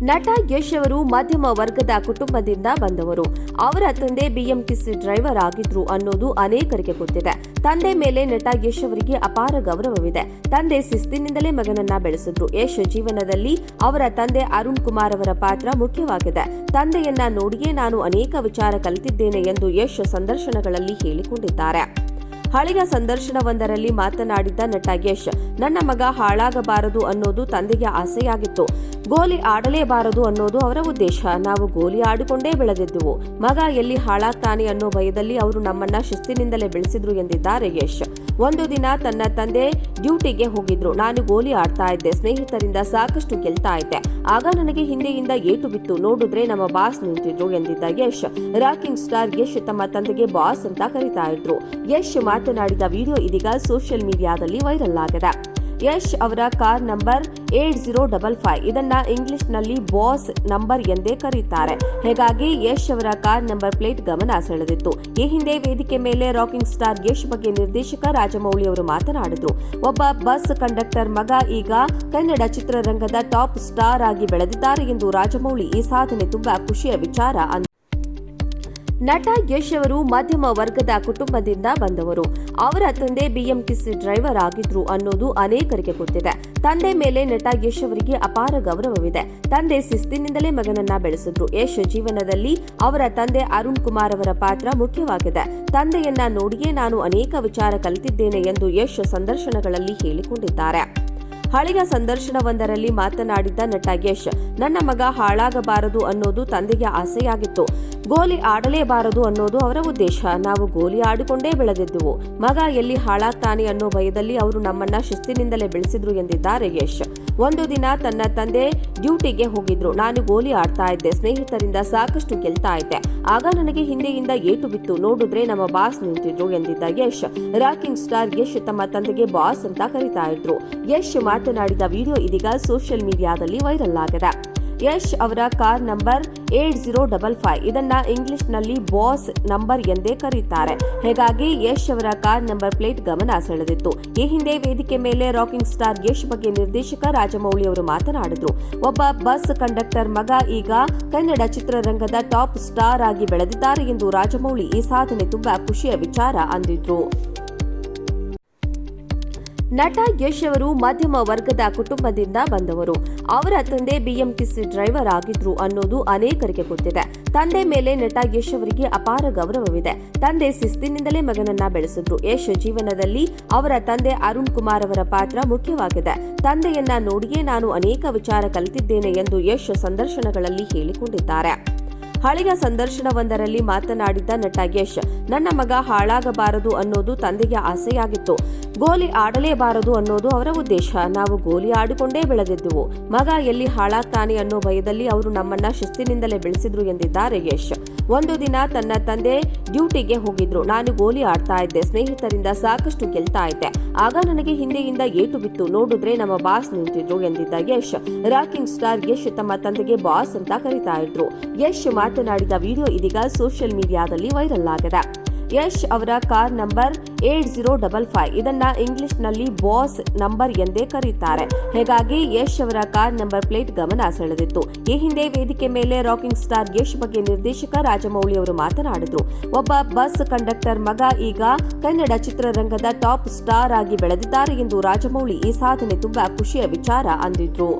ನಟ ಯಶ್ ಅವರು ಮಧ್ಯಮ ವರ್ಗದ ಕುಟುಂಬದಿಂದ ಬಂದವರು. ಅವರ ತಂದೆ ಬಿಎಂಟಿಸಿ ಡ್ರೈವರ್ ಆಗಿದ್ರು ಅನ್ನೋದು ಅನೇಕರಿಗೆ ಗೊತ್ತಿದೆ. ತಂದೆ ಮೇಲೆ ನಟ ಯಶ್ ಅವರಿಗೆ ಅಪಾರ ಗೌರವವಿದೆ. ತಂದೆ ಶಿಸ್ತಿನಿಂದಲೇ ಮಗನನ್ನ ಬೆಳೆಸಿದ್ರು. ಯಶ್ ಜೀವನದಲ್ಲಿ ಅವರ ತಂದೆ ಅರುಣ್ ಕುಮಾರ್ ಅವರ ಪಾತ್ರ ಮುಖ್ಯವಾಗಿದೆ. ತಂದೆಯನ್ನ ನೋಡಿಯೇ ನಾನು ಅನೇಕ ವಿಚಾರ ಕಲಿತಿದ್ದೇನೆ ಎಂದು ಯಶ್ ಸಂದರ್ಶನಗಳಲ್ಲಿ ಹೇಳಿಕೊಂಡಿದ್ದಾರೆ. ಹಳೆಯ ಸಂದರ್ಶನವೊಂದರಲ್ಲಿ ಮಾತನಾಡಿದ್ದ ನಟ ಯಶ್, ನನ್ನ ಮಗ ಹಾಳಾಗಬಾರದು ಅನ್ನೋದು ತಂದೆಗೆ ಆಸೆಯಾಗಿತ್ತು. ಗೋಲಿ ಆಡಲೇಬಾರದು ಅನ್ನೋದು ಅವರ ಉದ್ದೇಶ. ನಾವು ಗೋಲಿ ಆಡಿಕೊಂಡೇ ಬೆಳೆದಿದ್ದೆವು. ಮಗ ಎಲ್ಲಿ ಹಾಳಾಗ್ತಾನೆ ಅನ್ನೋ ಭಯದಲ್ಲಿ ಅವರು ನಮ್ಮನ್ನ ಶಿಸ್ತಿನಿಂದಲೇ ಬೆಳೆಸಿದ್ರು ಎಂದಿದ್ದಾರೆ ಯಶ್. ಒಂದು ದಿನ ತನ್ನ ತಂದೆ ಡ್ಯೂಟಿಗೆ ಹೋಗಿದ್ರು. ನಾನು ಗೋಲಿ ಆಡ್ತಾ ಇದ್ದೆ. ಸ್ನೇಹಿತರಿಂದ ಸಾಕಷ್ಟು ಗೆಲ್ತಾ ಇದ್ದೆ. ಆಗ ನನಗೆ ಹಿಂದೆಯಿಂದ ಏಟು ಬಿತ್ತು. ನೋಡಿದ್ರೆ ನಮ್ಮ ಬಾಸ್ ನಿಂತಿದ್ರು ಎಂದಿದ್ದ ಯಶ್. ರಾಕಿಂಗ್ ಸ್ಟಾರ್ ಯಶ್ ತಮ್ಮ ತಂದೆಗೆ ಬಾಸ್ ಅಂತ ಕರೀತಾ ಇದ್ರು. ಯಶ್ ಮಾತನಾಡಿದ ವಿಡಿಯೋ ಇದೀಗ ಸೋಷಿಯಲ್ ಮೀಡಿಯಾದಲ್ಲಿ ವೈರಲ್ ಆಗಿದೆ. ಯಶ್ ಅವರ ಕಾರ್ ನಂಬರ್ 8055. ಇದನ್ನ ಇಂಗ್ಲಿಷ್ನಲ್ಲಿ ಬಾಸ್ ನಂಬರ್ ಎಂದೇ ಕರೆಯುತ್ತಾರೆ. ಹೀಗಾಗಿ ಯಶ್ ಅವರ ಕಾರ್ ನಂಬರ್ ಪ್ಲೇಟ್ ಗಮನ ಸೆಳೆದಿತ್ತು. ಈ ಹಿಂದೆ ವೇದಿಕೆ ಮೇಲೆ ರಾಕಿಂಗ್ ಸ್ಟಾರ್ ಯಶ್ ಬಗ್ಗೆ ನಿರ್ದೇಶಕ ರಾಜಮೌಳಿ ಅವರು ಮಾತನಾಡಿದ್ರು. ಒಬ್ಬ ಬಸ್ ಕಂಡಕ್ಟರ್ ಮಗ ಈಗ ಕನ್ನಡ ಚಿತ್ರರಂಗದ ಟಾಪ್ ಸ್ಟಾರ್ ಆಗಿ ಬೆಳೆದಿದ್ದಾರೆ ಎಂದು ರಾಜಮೌಳಿ ಈ ಸಾಧನೆ ತುಂಬಾ ಖುಷಿಯ ವಿಚಾರ. ನಟ ಯಶ್ ಅವರು ಮಧ್ಯಮ ವರ್ಗದ ಕುಟುಂಬದಿಂದ ಬಂದವರು. ಅವರ ತಂದೆ ಬಿಎಂಟಿಸಿ ಡ್ರೈವರ್ ಆಗಿದ್ರು ಅನ್ನೋದು ಅನೇಕರಿಗೆ ಗೊತ್ತಿದೆ. ತಂದೆ ಮೇಲೆ ನಟ ಯಶ್ ಅವರಿಗೆ ಅಪಾರ ಗೌರವವಿದೆ. ತಂದೆ ಶಿಸ್ತಿನಿಂದಲೇ ಮಗನನ್ನ ಬೆಳೆಸಿದ್ರು. ಯಶ್ ಜೀವನದಲ್ಲಿ ಅವರ ತಂದೆ ಅರುಣ್ ಕುಮಾರ್ ಅವರ ಪಾತ್ರ ಮುಖ್ಯವಾಗಿದೆ. ತಂದೆಯನ್ನ ನೋಡಿಯೇ ನಾನು ಅನೇಕ ವಿಚಾರ ಕಲಿತಿದ್ದೇನೆ ಎಂದು ಯಶ್ ಸಂದರ್ಶನಗಳಲ್ಲಿ ಹೇಳಿಕೊಂಡಿದ್ದಾರೆ. ಹಳೆಯ ಸಂದರ್ಶನವೊಂದರಲ್ಲಿ ಮಾತನಾಡಿದ್ದ ನಟ ಯಶ್, ನನ್ನ ಮಗ ಹಾಳಾಗಬಾರದು ಅನ್ನೋದು ತಂದೆಗೆ ಆಸೆಯಾಗಿತ್ತು. ಗೋಲಿ ಆಡಲೇಬಾರದು ಅನ್ನೋದು ಅವರ ಉದ್ದೇಶ. ನಾವು ಗೋಲಿ ಆಡಿಕೊಂಡೇ ಬೆಳೆದಿದ್ದೆವು. ಮಗ ಎಲ್ಲಿ ಹಾಳಾಗ್ತಾನೆ ಅನ್ನೋ ಭಯದಲ್ಲಿ ಅವರು ನಮ್ಮನ್ನ ಶಿಸ್ತಿನಿಂದಲೇ ಬೆಳೆಸಿದ್ರು ಎಂದಿದ್ದಾರೆ ಯಶ್. ಒಂದು ದಿನ ತನ್ನ ತಂದೆ ಡ್ಯೂಟಿಗೆ ಹೋಗಿದ್ರು. ನಾನು ಗೋಲಿ ಆಡ್ತಾ ಇದ್ದೆ. ಸ್ನೇಹಿತರಿಂದ ಸಾಕಷ್ಟು ಗೆಲ್ತಾ ಇದ್ದೆ. ಆಗ ನನಗೆ ಹಿಂದೆಯಿಂದ ಏಟು ಬಿತ್ತು. ನೋಡಿದ್ರೆ ನಮ್ಮ ಬಾಸ್ ನಿಂತಿದ್ರು ಎಂದಿದ್ದ ಯಶ್. ರಾಕಿಂಗ್ ಸ್ಟಾರ್ ಯಶ್ ತಮ್ಮ ತಂದೆಗೆ ಬಾಸ್ ಅಂತ ಕರೀತಾ ಇದ್ರು. ಯಶ್ ಮಾತನಾಡಿದ ವಿಡಿಯೋ ಇದೀಗ ಸೋಷಿಯಲ್ ಮೀಡಿಯಾದಲ್ಲಿ ವೈರಲ್ ಆಗಿದೆ. ಯಶ್ ಅವರ ಕಾರ್ ನಂಬರ್ 8055. ಇದನ್ನ ಇಂಗ್ಲಿಷ್ನಲ್ಲಿ ಬಾಸ್ ನಂಬರ್ ಎಂದೇ ಕರೆಯುತ್ತಾರೆ. ಹೀಗಾಗಿ ಯಶ್ ಅವರ ಕಾರ್ ನಂಬರ್ ಪ್ಲೇಟ್ ಗಮನ ಸೆಳೆದಿತ್ತು. ಈ ಹಿಂದೆ ವೇದಿಕೆ ಮೇಲೆ ರಾಕಿಂಗ್ ಸ್ಟಾರ್ ಯಶ್ ಬಗ್ಗೆ ನಿರ್ದೇಶಕ ರಾಜಮೌಳಿ ಅವರು ಮಾತನಾಡಿದ್ರು. ಒಬ್ಬ ಬಸ್ ಕಂಡಕ್ಟರ್ ಮಗ ಈಗ ಕನ್ನಡ ಚಿತ್ರರಂಗದ ಟಾಪ್ ಸ್ಟಾರ್ ಆಗಿ ಬೆಳೆದಿದ್ದಾರೆ ಎಂದು ರಾಜಮೌಳಿ ಈ ಸಾಧನೆ ತುಂಬಾ ಖುಷಿಯ ವಿಚಾರ ಅಂದಿದ್ರು. ನಟ ಯಶ್ ಅವರು ಮಧ್ಯಮ ವರ್ಗದ ಕುಟುಂಬದಿಂದ ಬಂದವರು. ಅವರ ತಂದೆ ಬಿಎಂಟಿಸಿ ಡ್ರೈವರ್ ಆಗಿದ್ರು ಅನ್ನೋದು ಅನೇಕರಿಗೆ ಗೊತ್ತಿದೆ. ತಂದೆ ಮೇಲೆ ನಟ ಯಶ್ ಅವರಿಗೆ ಅಪಾರ ಗೌರವವಿದೆ. ತಂದೆ ಶಿಸ್ತಿನಿಂದಲೇ ಮಗನನ್ನ ಬೆಳೆಸಿದ್ರು. ಯಶ್ ಜೀವನದಲ್ಲಿ ಅವರ ತಂದೆ ಅರುಣ್ ಕುಮಾರ್ ಅವರ ಪಾತ್ರ ಮುಖ್ಯವಾಗಿದೆ. ತಂದೆಯನ್ನ ನೋಡಿಯೇ ನಾನು ಅನೇಕ ವಿಚಾರ ಕಲಿತಿದ್ದೇನೆ ಎಂದು ಯಶ್ ಸಂದರ್ಶನಗಳಲ್ಲಿ ಹೇಳಿಕೊಂಡಿದ್ದಾರೆ. ಹಳೆಯ ಸಂದರ್ಶನವೊಂದರಲ್ಲಿ ಮಾತನಾಡಿದ್ದ ನಟ ಯಶ್, ನನ್ನ ಮಗ ಹಾಳಾಗಬಾರದು ಅನ್ನೋದು ತಂದೆಗೆ ಆಸೆಯಾಗಿತ್ತು. ಗೋಲಿ ಆಡಲೇಬಾರದು ಅನ್ನೋದು ಅವರ ಉದ್ದೇಶ. ನಾವು ಗೋಲಿ ಆಡಿಕೊಂಡೇ ಬೆಳೆದಿದ್ದೆವು. ಮಗ ಎಲ್ಲಿ ಹಾಳಾಗ್ತಾನೆ ಅನ್ನೋ ಭಯದಲ್ಲಿ ಅವರು ನಮ್ಮನ್ನ ಶಿಸ್ತಿನಿಂದಲೇ ಬೆಳೆಸಿದ್ರು ಎಂದಿದ್ದಾರೆ ಯಶ್. ಒಂದು ದಿನ ತನ್ನ ತಂದೆ ಡ್ಯೂಟಿಗೆ ಹೋಗಿದ್ರು. ನಾನು ಗೋಲಿ ಆಡ್ತಾ ಇದ್ದೆ. ಸ್ನೇಹಿತರಿಂದ ಸಾಕಷ್ಟು ಗೆಲ್ತಾ ಇದ್ದೆ. ಆಗ ನನಗೆ ಹಿಂದೆಯಿಂದ ಏಟು ಬಿತ್ತು. ನೋಡಿದ್ರೆ ನಮ್ಮ ಬಾಸ್ ನಿಂತಿದ್ರು ಎಂದಿದ್ದ ಯಶ್. ರಾಕಿಂಗ್ ಸ್ಟಾರ್ ಯಶ್ ತಮ್ಮ ತಂದೆಗೆ ಬಾಸ್ ಅಂತ ಕರೀತಾ ಇದ್ರು. ಯಶ್ ಮಾತನಾಡಿದ ವಿಡಿಯೋ ಇದೀಗ ಸೋಷಿಯಲ್ ಮೀಡಿಯಾದಲ್ಲಿ ವೈರಲ್ ಆಗಿದೆ. ಯಶ್ ಅವರ ಕಾರ್ ನಂಬರ್ 8055. ಇದನ್ನ ಇಂಗ್ಲಿಷ್ನಲ್ಲಿ ಬಾಸ್ ನಂಬರ್ ಎಂದೇ ಕರೆಯುತ್ತಾರೆ. ಹೀಗಾಗಿ ಯಶ್ ಅವರ ಕಾರ್ ನಂಬರ್ ಪ್ಲೇಟ್ ಗಮನ ಸೆಳೆದಿತ್ತು. ಈ ಹಿಂದೆ ವೇದಿಕೆ ಮೇಲೆ ರಾಕಿಂಗ್ ಸ್ಟಾರ್ ಯಶ್ ಬಗ್ಗೆ ನಿರ್ದೇಶಕ ರಾಜಮೌಳಿ ಅವರು ಮಾತನಾಡಿದ್ರು. ಒಬ್ಬ ಬಸ್ ಕಂಡಕ್ಟರ್ ಮಗ ಈಗ ಕನ್ನಡ ಚಿತ್ರರಂಗದ ಟಾಪ್ ಸ್ಟಾರ್ ಆಗಿ ಬೆಳೆದಿದ್ದಾರೆ ಎಂದು ರಾಜಮೌಳಿ ಈ ಸಾಧನೆ ತುಂಬಾ ಖುಷಿಯ ವಿಚಾರ ಅಂದಿದ್ರು.